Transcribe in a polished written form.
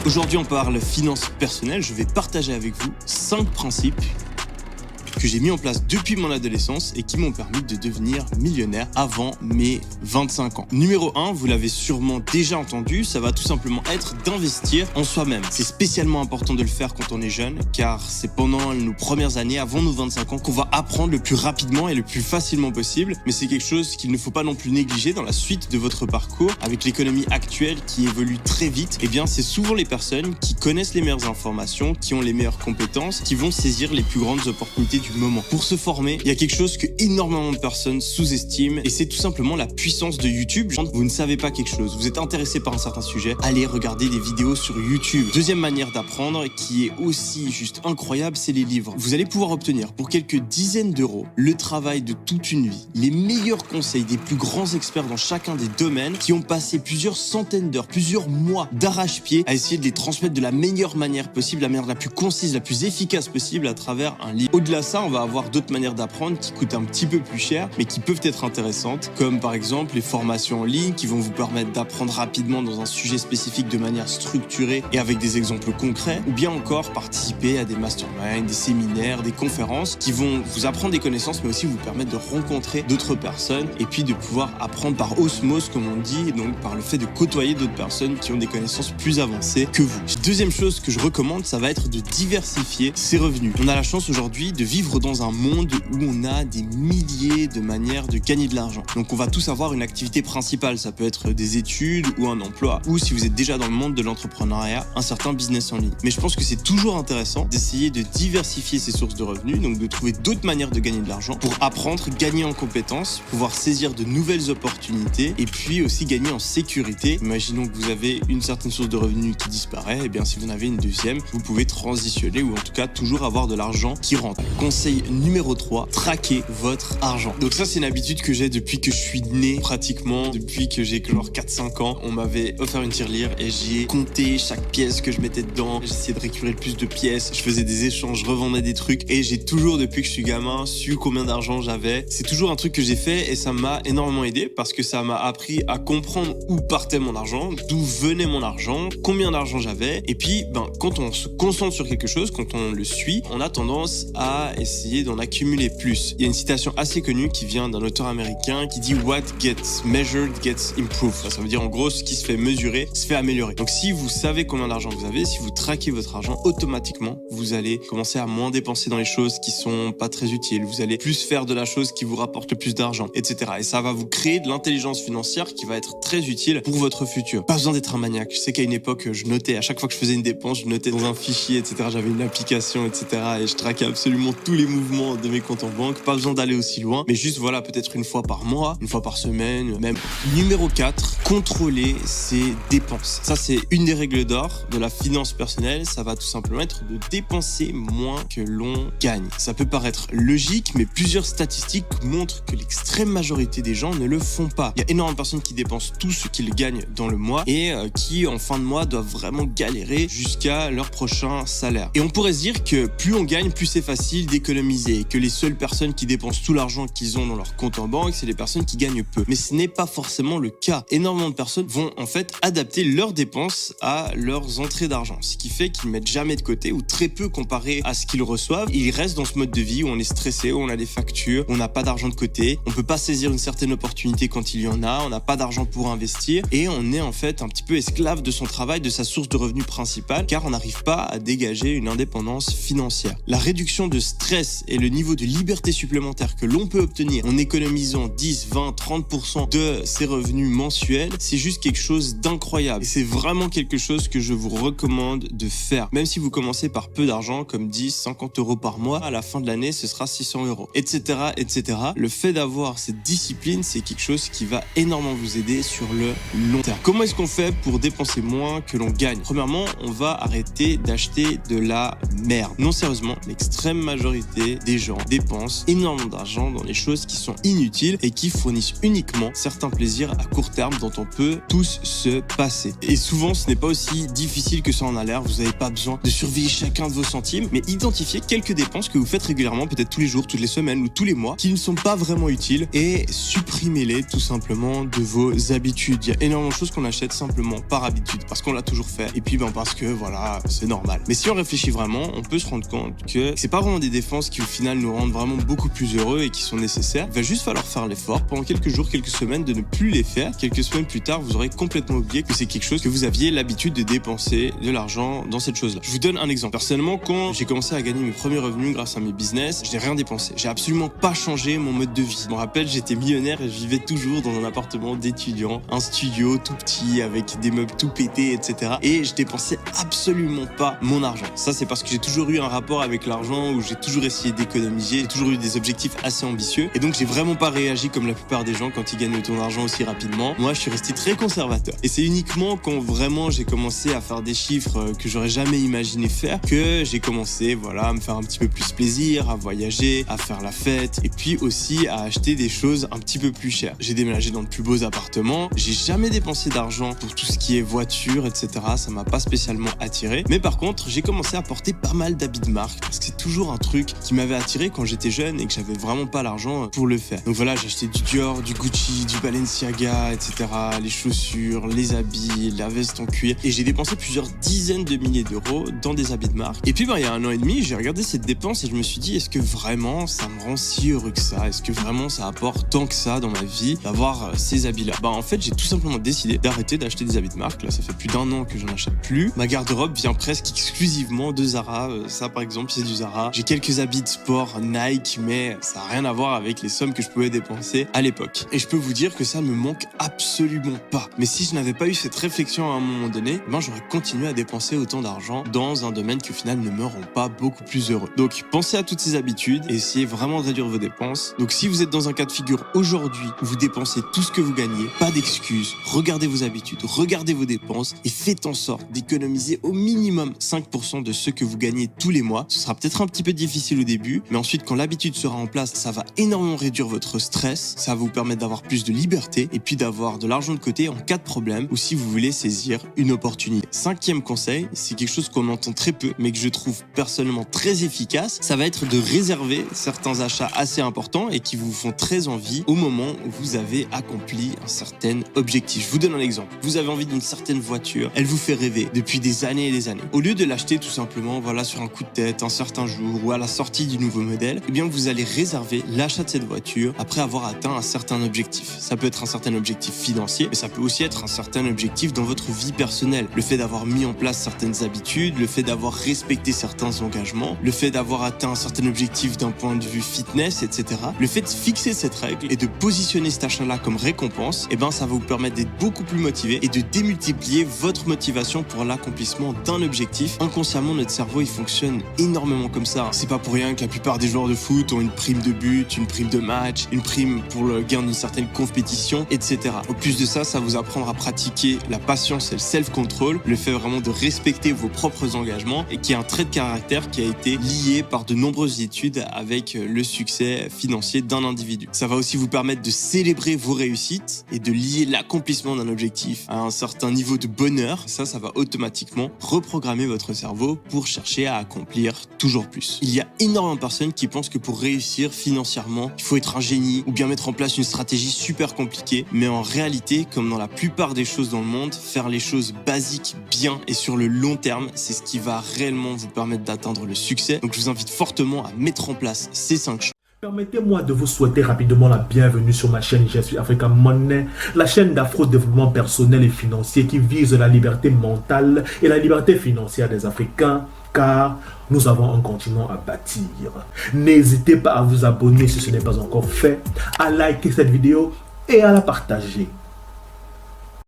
Aujourd'hui, on parle finances personnelles. Je vais partager avec vous 5 principes que j'ai mis en place depuis mon adolescence et qui m'ont permis de devenir millionnaire avant mes 25 ans. Numéro 1, vous l'avez sûrement déjà entendu, ça va tout simplement être d'investir en soi-même. C'est spécialement important de le faire quand on est jeune, car c'est pendant nos premières années, avant nos 25 ans, qu'on va apprendre le plus rapidement et le plus facilement possible. Mais c'est quelque chose qu'il ne faut pas non plus négliger dans la suite de votre parcours. Avec l'économie actuelle qui évolue très vite, eh bien c'est souvent les personnes qui connaissent les meilleures informations, qui ont les meilleures compétences, qui vont saisir les plus grandes opportunités du moment. Pour se former, il y a quelque chose que énormément de personnes sous-estiment et c'est tout simplement la puissance de YouTube. Vous ne savez pas quelque chose, vous êtes intéressé par un certain sujet, allez regarder des vidéos sur YouTube. Deuxième manière d'apprendre qui est aussi juste incroyable, c'est les livres. Vous allez pouvoir obtenir pour quelques dizaines d'euros le travail de toute une vie, les meilleurs conseils des plus grands experts dans chacun des domaines qui ont passé plusieurs centaines d'heures, plusieurs mois d'arrache-pied à essayer de les transmettre de la meilleure manière possible, la manière la plus concise, la plus efficace possible à travers un livre. Au-delà de ça, on va avoir d'autres manières d'apprendre qui coûtent un petit peu plus cher, mais qui peuvent être intéressantes, comme par exemple les formations en ligne qui vont vous permettre d'apprendre rapidement dans un sujet spécifique de manière structurée et avec des exemples concrets, ou bien encore participer à des masterminds, des séminaires, des conférences qui vont vous apprendre des connaissances, mais aussi vous permettre de rencontrer d'autres personnes et puis de pouvoir apprendre par osmose, comme on dit, donc par le fait de côtoyer d'autres personnes qui ont des connaissances plus avancées que vous. Deuxième chose que je recommande, ça va être de diversifier ses revenus. On a la chance aujourd'hui de vivre dans un monde où on a des milliers de manières de gagner de l'argent. Donc on va tous avoir une activité principale, ça peut être des études ou un emploi, ou si vous êtes déjà dans le monde de l'entrepreneuriat, un certain business en ligne. Mais je pense que c'est toujours intéressant d'essayer de diversifier ses sources de revenus, donc de trouver d'autres manières de gagner de l'argent pour apprendre, gagner en compétences, pouvoir saisir de nouvelles opportunités et puis aussi gagner en sécurité. Imaginons que vous avez une certaine source de revenus qui disparaît, et bien si vous en avez une deuxième, vous pouvez transitionner ou en tout cas toujours avoir de l'argent qui rentre. Conseil numéro 3, traquez votre argent. Donc ça, c'est une habitude que j'ai depuis que je suis né, pratiquement, depuis que j'ai genre 4-5 ans. On m'avait offert une tirelire et j'ai compté chaque pièce que je mettais dedans. J'essayais de récupérer le plus de pièces. Je faisais des échanges, je revendais des trucs et j'ai toujours, depuis que je suis gamin, su combien d'argent j'avais. C'est toujours un truc que j'ai fait et ça m'a énormément aidé parce que ça m'a appris à comprendre où partait mon argent, d'où venait mon argent, combien d'argent j'avais. Et puis, quand on se concentre sur quelque chose, quand on le suit, on a tendance à essayer d'en accumuler plus. Il y a une citation assez connue qui vient d'un auteur américain qui dit What gets measured gets improved. Ça veut dire en gros ce qui se fait mesurer se fait améliorer. Donc si vous savez combien d'argent vous avez, si vous traquez votre argent, automatiquement vous allez commencer à moins dépenser dans les choses qui sont pas très utiles. Vous allez plus faire de la chose qui vous rapporte le plus d'argent, etc. Et ça va vous créer de l'intelligence financière qui va être très utile pour votre futur. Pas besoin d'être un maniaque. Je sais qu'à une époque je notais, à chaque fois que je faisais une dépense, je notais dans un fichier, etc. J'avais une application, etc. Et je traquais absolument tous les mouvements de mes comptes en banque. Pas besoin d'aller aussi loin, mais juste voilà, peut-être une fois par mois, une fois par semaine, même. Numéro 4, contrôler ses dépenses. Ça, c'est une des règles d'or de la finance personnelle. Ça va tout simplement être de dépenser moins que l'on gagne. Ça peut paraître logique, mais plusieurs statistiques montrent que l'extrême majorité des gens ne le font pas. Il y a énormément de personnes qui dépensent tout ce qu'ils gagnent dans le mois et qui, en fin de mois, doivent vraiment galérer jusqu'à leur prochain salaire. Et on pourrait se dire que plus on gagne, plus c'est facile d'économiser, que les seules personnes qui dépensent tout l'argent qu'ils ont dans leur compte en banque, c'est les personnes qui gagnent peu. Mais ce n'est pas forcément le cas. Énormément de personnes vont en fait adapter leurs dépenses à leurs entrées d'argent, ce qui fait qu'ils mettent jamais de côté ou très peu comparé à ce qu'ils reçoivent. Ils restent dans ce mode de vie où on est stressé, où on a des factures, on n'a pas d'argent de côté, on peut pas saisir une certaine opportunité quand il y en a, on n'a pas d'argent pour investir et on est en fait un petit peu esclave de son travail, de sa source de revenus principale, car on n'arrive pas à dégager une indépendance financière. La réduction de stress et le niveau de liberté supplémentaire que l'on peut obtenir en économisant 10, 20, 30% de ses revenus mensuels, c'est juste quelque chose d'incroyable. Et c'est vraiment quelque chose que je vous recommande de faire. Même si vous commencez par peu d'argent, comme 10, 50 euros par mois, à la fin de l'année, ce sera 600 euros, etc., etc. Le fait d'avoir cette discipline, c'est quelque chose qui va énormément vous aider sur le long terme. Comment est-ce qu'on fait pour dépenser moins que l'on gagne? Premièrement, on va arrêter d'acheter de la merde. Non, sérieusement, l'extrême majorité majorité des gens dépensent énormément d'argent dans des choses qui sont inutiles et qui fournissent uniquement certains plaisirs à court terme dont on peut tous se passer. Et souvent, ce n'est pas aussi difficile que ça en a l'air. Vous n'avez pas besoin de surveiller chacun de vos centimes, mais identifiez quelques dépenses que vous faites régulièrement, peut-être tous les jours, toutes les semaines ou tous les mois, qui ne sont pas vraiment utiles et supprimez-les tout simplement de vos habitudes. Il y a énormément de choses qu'on achète simplement par habitude, parce qu'on l'a toujours fait et puis parce que voilà, c'est normal. Mais si on réfléchit vraiment, on peut se rendre compte que c'est pas vraiment des dépenses qui au final nous rendent vraiment beaucoup plus heureux et qui sont nécessaires. Il va juste falloir faire l'effort pendant quelques jours, quelques semaines de ne plus les faire. Quelques semaines plus tard, vous aurez complètement oublié que c'est quelque chose que vous aviez l'habitude de dépenser de l'argent dans cette chose-là. Je vous donne un exemple. Personnellement, quand j'ai commencé à gagner mes premiers revenus grâce à mes business, je n'ai rien dépensé. J'ai absolument pas changé mon mode de vie. Je me rappelle, j'étais millionnaire et je vivais toujours dans un appartement d'étudiant, un studio tout petit avec des meubles tout pétés, etc. Et je dépensais absolument pas mon argent. Ça, c'est parce que j'ai toujours eu un rapport avec l'argent où j'ai toujours essayé d'économiser, j'ai toujours eu des objectifs assez ambitieux et donc j'ai vraiment pas réagi comme la plupart des gens quand ils gagnent autant d'argent aussi rapidement. Moi, je suis resté très conservateur. Et c'est uniquement quand vraiment j'ai commencé à faire des chiffres que j'aurais jamais imaginé faire que j'ai commencé, voilà, à me faire un petit peu plus plaisir, à voyager, à faire la fête et puis aussi à acheter des choses un petit peu plus chères. J'ai déménagé dans de plus beaux appartements. J'ai jamais dépensé d'argent pour tout ce qui est voiture, etc. Ça m'a pas spécialement attiré. Mais par contre, j'ai commencé à porter pas mal d'habits de marque parce que c'est toujours un truc qui m'avait attiré quand j'étais jeune et que j'avais vraiment pas l'argent pour le faire. Donc voilà, j'ai acheté du Dior, du Gucci, du Balenciaga, etc. Les chaussures, les habits, la veste en cuir. Et j'ai dépensé plusieurs dizaines de milliers d'euros dans des habits de marque. Et puis il y a 1 an et demi, j'ai regardé cette dépense et je me suis dit, est-ce que vraiment ça me rend si heureux que ça? Est-ce que vraiment ça apporte tant que ça dans ma vie d'avoir ces habits-là? En fait, j'ai tout simplement décidé d'arrêter d'acheter des habits de marque. Là, ça fait plus d'1 an que j'en achète plus. Ma garde-robe vient presque exclusivement de Zara. Ça, par exemple, c'est du Zara. J'ai quelques habits de sport Nike, mais ça n'a rien à voir avec les sommes que je pouvais dépenser à l'époque. Et je peux vous dire que ça ne me manque absolument pas. Mais si je n'avais pas eu cette réflexion à un moment donné, j'aurais continué à dépenser autant d'argent dans un domaine qui au final ne me rend pas beaucoup plus heureux. Donc, pensez à toutes ces habitudes et essayez vraiment de réduire vos dépenses. Donc, si vous êtes dans un cas de figure aujourd'hui où vous dépensez tout ce que vous gagnez, pas d'excuses, regardez vos habitudes, regardez vos dépenses et faites en sorte d'économiser au minimum 5% de ce que vous gagnez tous les mois. Ce sera peut-être un petit peu difficile au début, mais ensuite, quand l'habitude sera en place, ça va énormément réduire votre stress, ça va vous permettre d'avoir plus de liberté et puis d'avoir de l'argent de côté en cas de problème ou si vous voulez saisir une opportunité. 5e conseil, c'est quelque chose qu'on entend très peu, mais que je trouve personnellement très efficace, ça va être de réserver certains achats assez importants et qui vous font très envie au moment où vous avez accompli un certain objectif. Je vous donne un exemple. Vous avez envie d'une certaine voiture, elle vous fait rêver depuis des années et des années. Au lieu de l'acheter tout simplement, sur un coup de tête, un certain jour ou à la sortie du nouveau modèle, vous allez réserver l'achat de cette voiture après avoir atteint un certain objectif. Ça peut être un certain objectif financier, mais ça peut aussi être un certain objectif dans votre vie personnelle. Le fait d'avoir mis en place certaines habitudes, le fait d'avoir respecté certains engagements, le fait d'avoir atteint un certain objectif d'un point de vue fitness, etc. Le fait de fixer cette règle et de positionner cet achat-là comme récompense, ça va vous permettre d'être beaucoup plus motivé et de démultiplier votre motivation pour l'accomplissement d'un objectif. Inconsciemment, notre cerveau, il fonctionne énormément comme ça. C'est pas pour rien que la plupart des joueurs de foot ont une prime de but, une prime de match, une prime pour le gain d'une certaine compétition, etc. Au plus de ça, ça vous apprendre à pratiquer la patience et le self-control, le fait vraiment de respecter vos propres engagements et qui est un trait de caractère qui a été lié par de nombreuses études avec le succès financier d'un individu. Ça va aussi vous permettre de célébrer vos réussites et de lier l'accomplissement d'un objectif à un certain niveau de bonheur. Ça va automatiquement reprogrammer votre cerveau pour chercher à accomplir toujours plus. Il y a énormément de personnes qui pensent que pour réussir financièrement, il faut être un génie ou bien mettre en place une stratégie super compliquée. Mais en réalité, comme dans la plupart des choses dans le monde, faire les choses basiques bien et sur le long terme, c'est ce qui va réellement vous permettre d'atteindre le succès. Donc je vous invite fortement à mettre en place ces 5 choses. Permettez-moi de vous souhaiter rapidement la bienvenue sur ma chaîne Je suis Africa Money, la chaîne d'afro-développement personnel et financier qui vise la liberté mentale et la liberté financière des Africains, car nous avons un continent à bâtir. N'hésitez pas à vous abonner si ce n'est pas encore fait, à liker cette vidéo et à la partager.